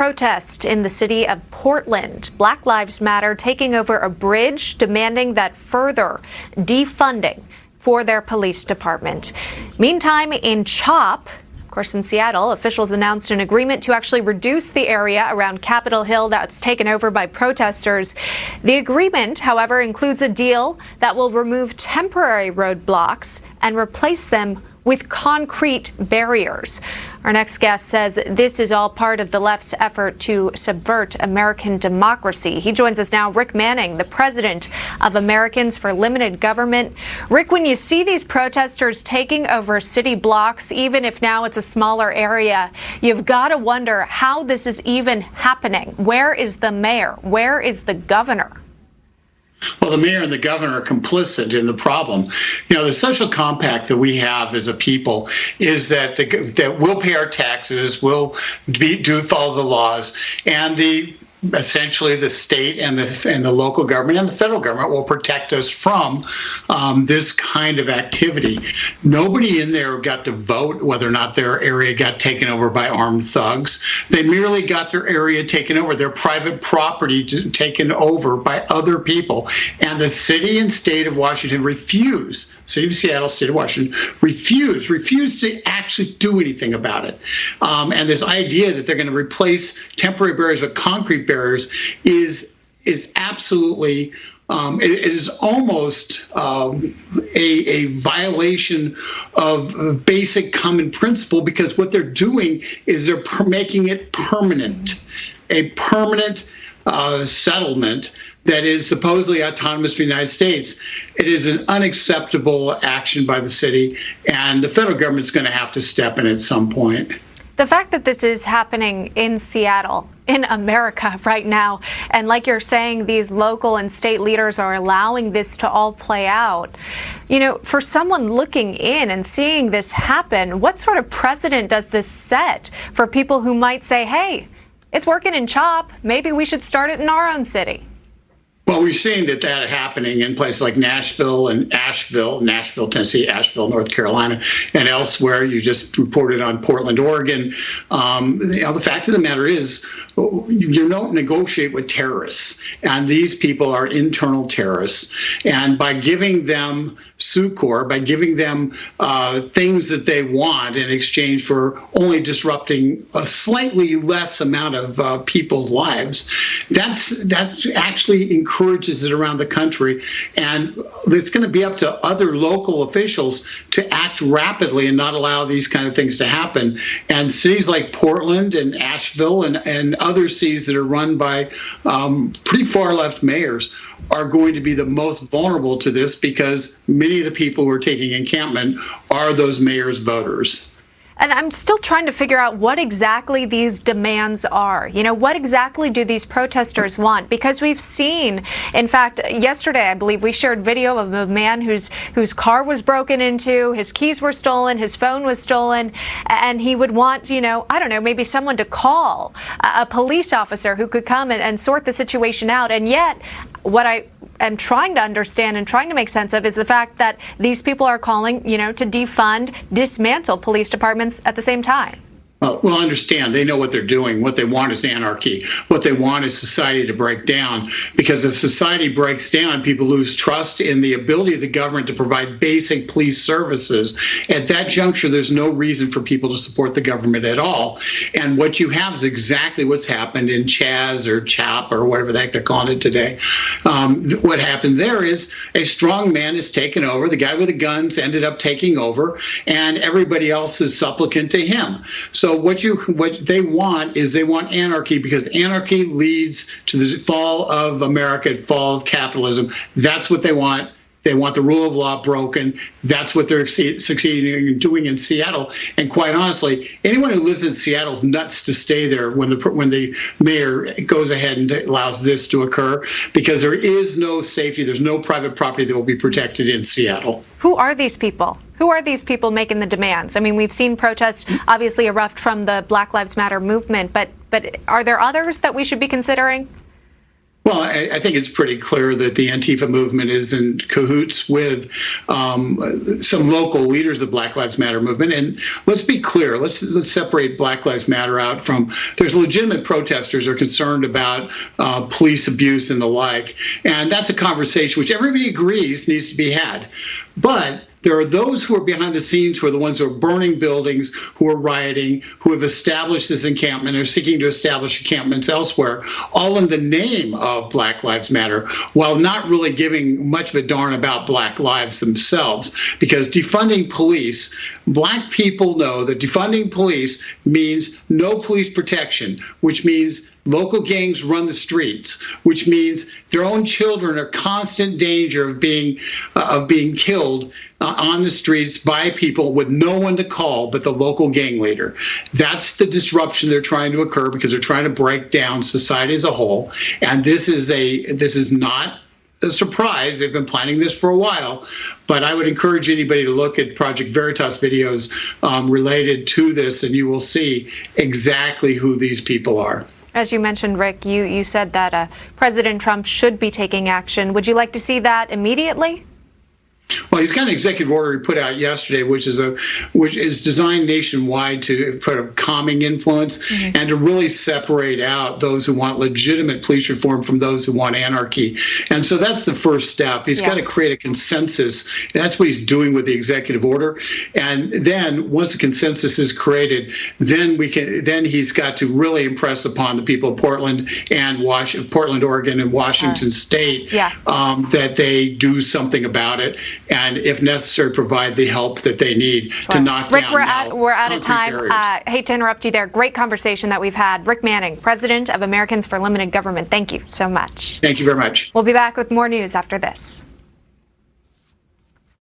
Protest in the city of Portland. Black Lives Matter taking over a bridge, demanding that further defunding for their police department. Meantime, in CHOP, of course, in Seattle, officials announced an agreement to actually reduce the area around Capitol Hill that's taken over by protesters. The agreement, however, includes a deal that will remove temporary roadblocks and replace them with concrete barriers. Our next guest says this is all part of the left's effort to subvert American democracy. He joins us now, Rick Manning, the president of Americans for Limited Government. Rick, when you see these protesters taking over city blocks, even if now it's a smaller area, you've got to wonder how this is even happening. Where is the mayor? Where is the governor? Well, the mayor and the governor are complicit in the problem. You know, the social compact that we have as a people is that that we'll pay our taxes, we'll follow the laws, and essentially the state and the local government and the federal government will protect us from this kind of activity. Nobody in there got to vote whether or not their area got taken over by armed thugs. They merely got their area taken over, their private property taken over by other people. And the city and state of Washington refused, city of Seattle, state of Washington, refused to actually do anything about it. And this idea that they're going to replace temporary barriers with concrete barriers is absolutely it is almost a violation of basic common principle, because what they're doing is they're making it permanent, a permanent settlement that is supposedly autonomous from the United States. It is an unacceptable action by the city, and the federal government's going to have to step in at some point. The fact that this is happening in Seattle, in America right now, and like you're saying, these local and state leaders are allowing this to all play out. You know, for someone looking in and seeing this happen, what sort of precedent does this set for people who might say, hey, it's working in CHOP, maybe we should start it in our own city? Well, we've seen that happening in places like Nashville, Tennessee, Asheville, North Carolina, and elsewhere. You just reported on Portland, Oregon. The fact of the matter is, you don't negotiate with terrorists, and these people are internal terrorists. And by giving them succor, by giving them things that they want in exchange for only disrupting a slightly less amount of people's lives, that's actually encourages it around the country. And it's going to be up to other local officials to act rapidly and not allow these kind of things to happen. And cities like Portland and Asheville and other cities that are run by pretty far left mayors are going to be the most vulnerable to this, because many of the people who are taking encampment are those mayors' voters. And I'm still trying to figure out what exactly these demands are. You know, what exactly do these protesters want? Because we've seen, in fact, yesterday, I believe we shared video of a man whose car was broken into, his keys were stolen, his phone was stolen, and he would want, you know, I don't know, maybe someone to call, a police officer who could come and sort the situation out. And yet, what I am trying to understand and trying to make sense of is the fact that these people are calling, you know, to defund, dismantle police departments at the same time. Well, understand, they know what they're doing. What they want is anarchy. What they want is society to break down, because if society breaks down, people lose trust in the ability of the government to provide basic police services. At that juncture, there's no reason for people to support the government at all. And what you have is exactly what's happened in Chaz or CHOP or whatever the heck they're calling it today. What happened there is a strong man is taken over. The guy with the guns ended up taking over, and everybody else is supplicant to him. So what they want is they want anarchy, because anarchy leads to the fall of America, fall of capitalism. That's what they want. They want the rule of law broken. That's what they're succeeding in doing in Seattle. And quite honestly, anyone who lives in Seattle is nuts to stay there when the mayor goes ahead and allows this to occur, because there is no safety. There's no private property that will be protected in Seattle. Who are these people? Who are these people making the demands? I mean, we've seen protests obviously erupt from the Black Lives Matter movement, but are there others that we should be considering? Well, I think it's pretty clear that the Antifa movement is in cahoots with some local leaders of the Black Lives Matter movement. And let's be clear. Let's separate Black Lives Matter out from. There's legitimate protesters who are concerned about police abuse and the like, and that's a conversation which everybody agrees needs to be had. But there are those who are behind the scenes, who are the ones who are burning buildings, who are rioting, who have established this encampment, are seeking to establish encampments elsewhere, all in the name of Black Lives Matter, while not really giving much of a darn about Black lives themselves. Because defunding police, Black people know that defunding police means no police protection, which means local gangs run the streets, which means their own children are constant danger of being killed on the streets by people with no one to call but the local gang leader. That's the disruption they're trying to occur, because they're trying to break down society as a whole. And this is not a surprise. They've been planning this for a while, but I would encourage anybody to look at Project Veritas videos related to this, and you will see exactly who these people are. As you mentioned, Rick, you said that President Trump should be taking action. Would you like to see that immediately? Well, he's got an executive order he put out yesterday, which is designed nationwide to put a calming influence and to really separate out those who want legitimate police reform from those who want anarchy. And so that's the first step. He's got to create a consensus. That's what he's doing with the executive order. And then once the consensus is created, then he's got to really impress upon the people of Portland and Portland, Oregon, and Washington State that they do something about it, and if necessary, provide the help that they need to knock Rick, down. we're out of time. Hate to interrupt you there. Great conversation that we've had. Rick Manning, President of Americans for Limited Government. Thank you so much. Thank you very much. We'll be back with more news after this.